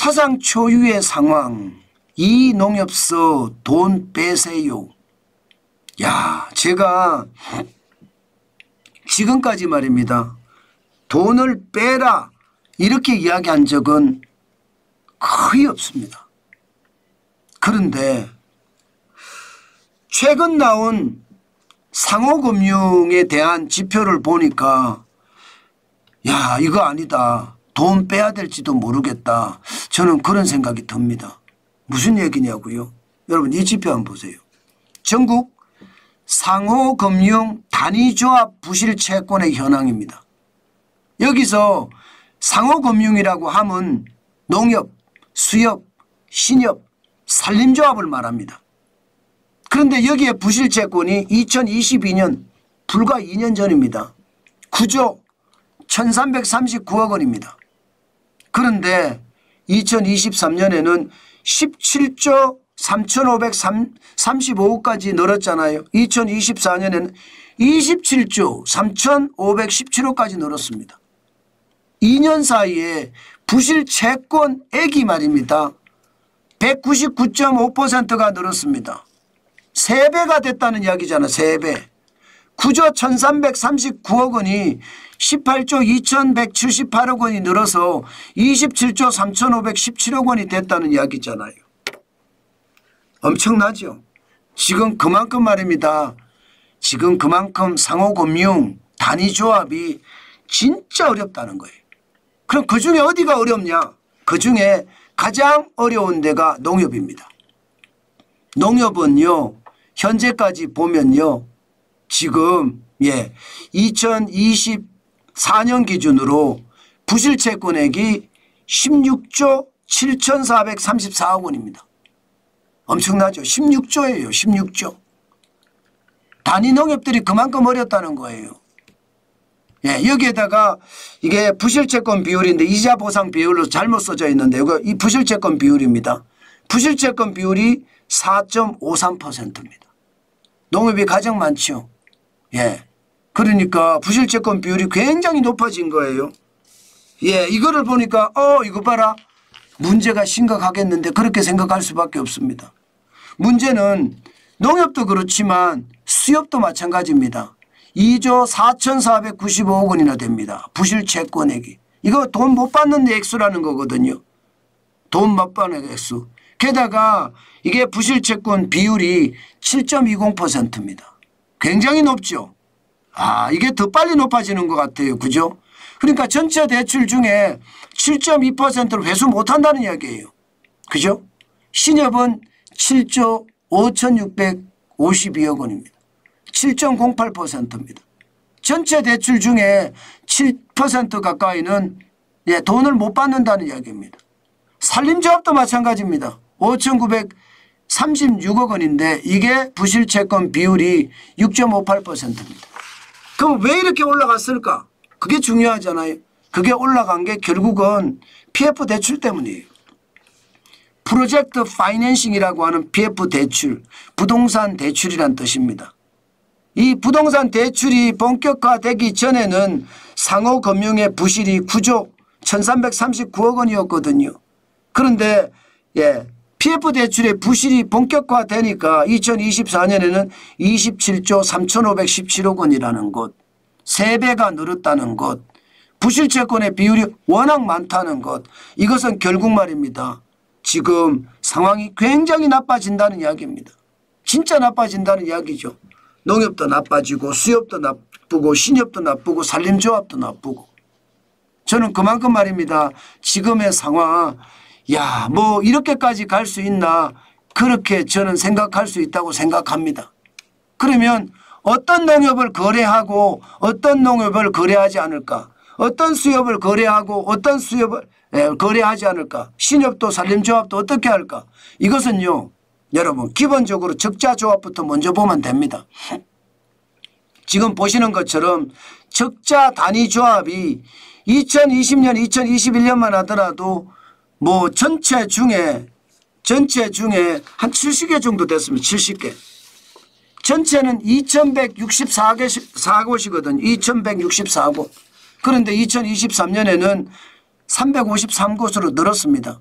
사상 초유의 상황, 이 농협서 돈 빼세요. 야, 제가 지금까지 말입니다. 돈을 빼라 이렇게 이야기한 적은 거의 없습니다. 그런데 최근 나온 상호금융에 대한 지표를 보니까 야, 이거 아니다. 돈 빼야 될지도 모르겠다. 저는 그런 생각이 듭니다. 무슨 얘기냐고요? 여러분 이 지표 한번 보세요. 전국 상호금융 단위조합 부실 채권의 현황입니다. 여기서 상호금융이라고 하면 농협, 수협, 신협, 산림조합을 말합니다. 그런데 여기에 부실 채권이 2022년 불과 2년 전입니다. 9조 1339억 원입니다. 그런데 2023년에는 17조 3535억까지 늘었잖아요. 2024년에는 27조 3517억까지 늘었습니다. 2년 사이에 부실 채권액이 말입니다. 199.5%가 늘었습니다. 3배가 됐다는 이야기잖아. 3배. 9조 1339억 원이 18조 2178억 원이 늘어서 27조 3517억 원이 됐다는 이야기잖아요. 엄청나죠. 지금 그만큼 말입니다. 지금 그만큼 상호금융 단위조합이 진짜 어렵다는 거예요. 그럼 그중에 어디가 어렵냐? 그중에 가장 어려운 데가 농협입니다. 농협은요. 현재까지 보면요. 지금 2024년 기준으로 부실채권액이 16조 7,434억 원입니다. 엄청나죠. 16조예요. 16조. 단위 농협들이 그만큼 어렵다는 거예요. 여기에다가 이게 부실채권 비율인데 이자 보상 비율로 잘못 써져 있는데 이거 이 부실채권 비율입니다. 부실채권 비율이 4.53%입니다. 농협이 가장 많죠. 그러니까 부실채권 비율이 굉장히 높아진 거예요. 이거를 보니까 이거 봐라. 문제가 심각하겠는데 그렇게 생각할 수밖에 없습니다. 문제는 농협도 그렇지만 수협도 마찬가지입니다. 2조 4,495억 원이나 됩니다. 부실채권액이. 이거 돈 못 받는 액수라는 거거든요. 돈 못 받는 액수. 게다가 이게 부실채권 비율이 7.20%입니다. 굉장히 높죠. 이게 더 빨리 높아지는 것 같아요. 그죠? 그러니까 전체 대출 중에 7.2%를 회수 못한다는 이야기예요. 그죠? 신협은 7조 5,652억 원입니다. 7.08%입니다. 전체 대출 중에 7% 가까이는 돈을 못 받는다는 이야기입니다. 산림조합도 마찬가지입니다. 5,936억 원인데 이게 부실채권 비율이 6.58%입니다. 그럼 왜 이렇게 올라갔을까? 그게 중요하잖아요. 그게 올라간 게 결국은 PF 대출 때문이에요. 프로젝트 파이낸싱이라고 하는 PF 대출, 부동산 대출이란 뜻입니다. 이 부동산 대출이 본격화되기 전에는 상호금융의 부실이 9조 1339억 원이었거든요. 그런데 PF 대출의 부실이 본격화되니까 2024년에는 27조 3517억 원이라는 것, 3배가 늘었다는 것, 부실채권의 비율이 워낙 많다는 것, 이것은 결국 말입니다. 지금 상황이 굉장히 나빠진다는 이야기입니다. 진짜 나빠진다는 이야기죠. 농협도 나빠지고 수협도 나쁘고 신협도 나쁘고 산림조합도 나쁘고. 저는 그만큼 말입니다. 지금의 상황 뭐 이렇게까지 갈 수 있나 그렇게 저는 생각할 수 있다고 생각합니다. 그러면 어떤 농협을 거래하고 어떤 농협을 거래하지 않을까? 어떤 수협을 거래하고 어떤 수협을 거래하지 않을까? 신협도 산림조합도 어떻게 할까? 이것은요. 여러분 기본적으로 적자조합부터 먼저 보면 됩니다. 지금 보시는 것처럼 적자 단위조합이 2020년 2021년만 하더라도 뭐 전체 중에 한 70개 정도 됐습니다. 70개. 전체는 2164곳이거든요. 2164곳. 그런데 2023년에는 353곳으로 늘었습니다.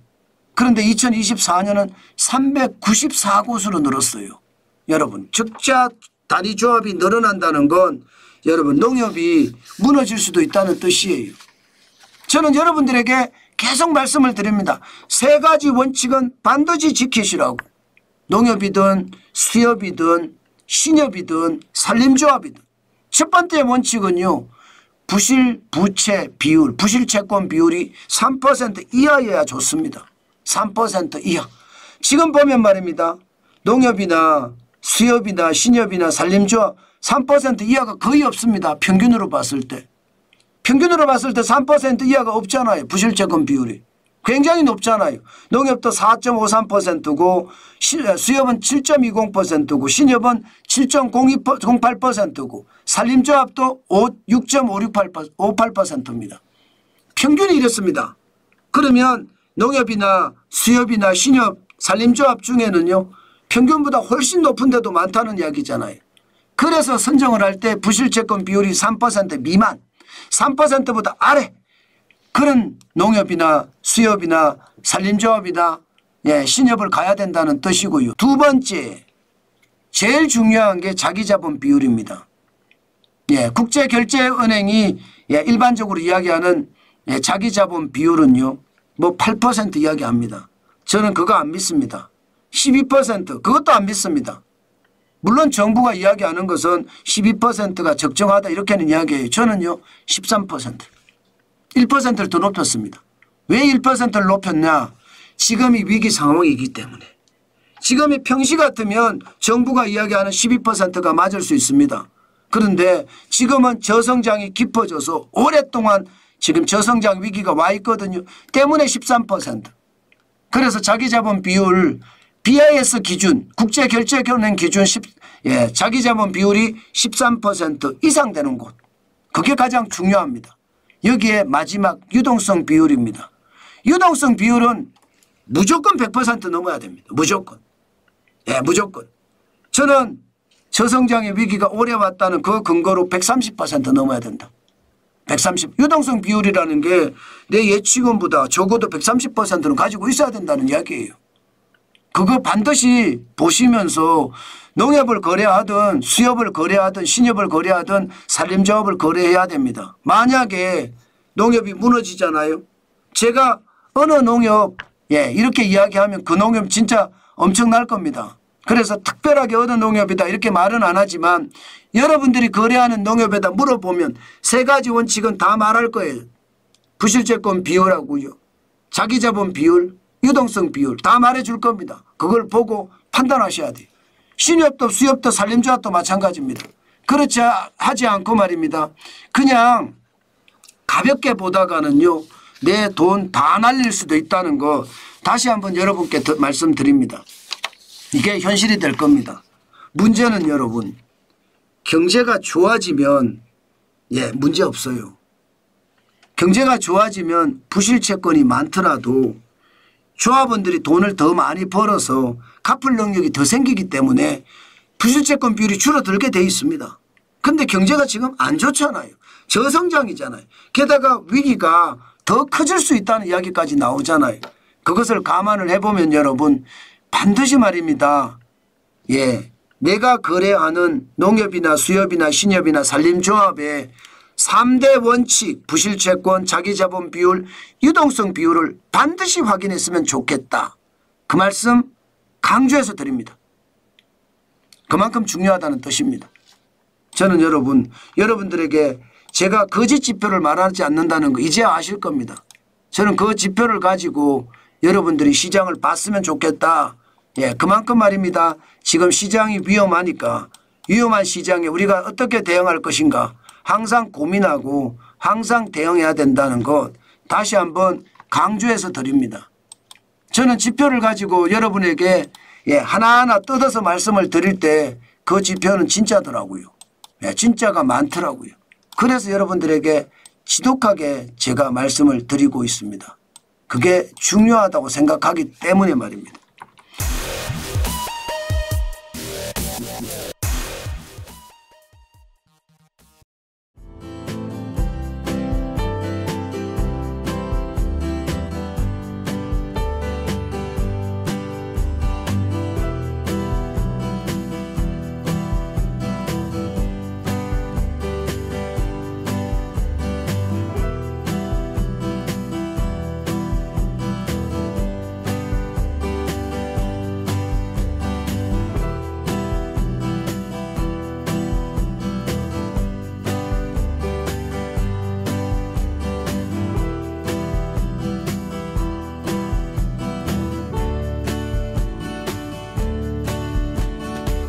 그런데 2024년은 394곳으로 늘었어요. 여러분 적자 단위 조합이 늘어난다는 건 여러분 농협이 무너질 수도 있다는 뜻이에요. 저는 여러분들에게 계속 말씀을 드립니다. 세 가지 원칙은 반드시 지키시라고. 농협이든 수협이든 신협이든 산림조합이든. 첫 번째 원칙은요. 부실 부채 비율, 부실 채권 비율이 3% 이하여야 좋습니다. 3% 이하. 지금 보면 말입니다. 농협이나 수협이나 신협이나 산림조합 3% 이하가 거의 없습니다. 평균으로 봤을 때. 평균으로 봤을 때 3% 이하가 없잖아요. 부실채권 비율이. 굉장히 높잖아요. 농협도 4.53%고 수협은 7.20%고 신협은 7.08%고 산림조합도 6.58%입니다. 평균이 이렇습니다. 그러면 농협이나 수협이나 신협, 산림조합 중에는요. 평균보다 훨씬 높은 데도 많다는 이야기잖아요. 그래서 선정을 할 때 부실채권 비율이 3% 미만 3%보다 아래 그런 농협이나 수협이나 산림조합이나 신협을 가야 된다는 뜻이고요. 두 번째 제일 중요한 게 자기자본 비율입니다. 국제결제은행이 일반적으로 이야기하는 자기자본 비율은요. 뭐 8% 이야기합니다. 저는 그거 안 믿습니다. 12% 그것도 안 믿습니다. 물론 정부가 이야기하는 것은 12%가 적정하다 이렇게는 이야기해요. 저는요 13% 1%를 더 높였습니다. 왜 1%를 높였냐. 지금이 위기 상황이기 때문에. 지금이 평시 같으면 정부가 이야기하는 12%가 맞을 수 있습니다. 그런데 지금은 저성장이 깊어져서 오랫동안 지금 저성장 위기가 와 있거든요. 때문에 13%. 그래서 자기자본 비율 BIS 기준 국제결제은행 기준 자기자본 비율이 13% 이상 되는 곳. 그게 가장 중요합니다. 여기에 마지막 유동성 비율입니다. 유동성 비율은 무조건 100% 넘어야 됩니다. 무조건. 무조건. 저는 저성장의 위기가 오래 왔다는 그 근거로 130% 넘어야 된다. 130. 유동성 비율이라는 게 내 예치금보다 적어도 130%는 가지고 있어야 된다는 이야기예요. 그거 반드시 보시면서 농협을 거래하든 수협을 거래하든 신협을 거래하든 산림조합을 거래해야 됩니다. 만약에 농협이 무너지잖아요. 제가 어느 농협 이렇게 이야기하면 그 농협 진짜 엄청날 겁니다. 그래서 특별하게 어느 농협이다 이렇게 말은 안 하지만 여러분들이 거래하는 농협에다 물어보면 세 가지 원칙은 다 말할 거예요. 부실채권 비율하고요. 자기자본 비율, 유동성 비율 다 말해줄 겁니다. 그걸 보고 판단하셔야 돼요. 신협도 수협도 산림조합도 마찬가지입니다. 그렇지 하지 않고 말입니다. 그냥 가볍게 보다가는요. 내 돈 다 날릴 수도 있다는 거 다시 한번 여러분께 말씀드립니다. 이게 현실이 될 겁니다. 문제는 여러분 경제가 좋아지면 문제 없어요. 경제가 좋아지면 부실채권이 많더라도 조합원들이 돈을 더 많이 벌어서 갚을 능력이 더 생기기 때문에 부실채권 비율이 줄어들게 돼 있습니다. 그런데 경제가 지금 안 좋잖아요. 저성장이잖아요. 게다가 위기가 더 커질 수 있다는 이야기까지 나오잖아요. 그것을 감안을 해보면 여러분 반드시 말입니다. 내가 거래하는 농협이나 수협이나 신협이나 산림조합의 3대 원칙 부실채권 자기자본 비율 유동성 비율을 반드시 확인했으면 좋겠다. 그 말씀 강조해서 드립니다. 그만큼 중요하다는 뜻입니다. 저는 여러분들에게 제가 거짓 지표를 말하지 않는다는 거 이제 아실 겁니다. 저는 그 지표를 가지고 여러분들이 시장을 봤으면 좋겠다. 그만큼 말입니다. 지금 시장이 위험하니까 위험한 시장에 우리가 어떻게 대응할 것인가 항상 고민하고 항상 대응해야 된다는 것 다시 한번 강조해서 드립니다. 저는 지표를 가지고 여러분에게 하나하나 뜯어서 말씀을 드릴 때 그 지표는 진짜더라고요. 진짜가 많더라고요. 그래서 여러분들에게 지독하게 제가 말씀을 드리고 있습니다. 그게 중요하다고 생각하기 때문에 말입니다.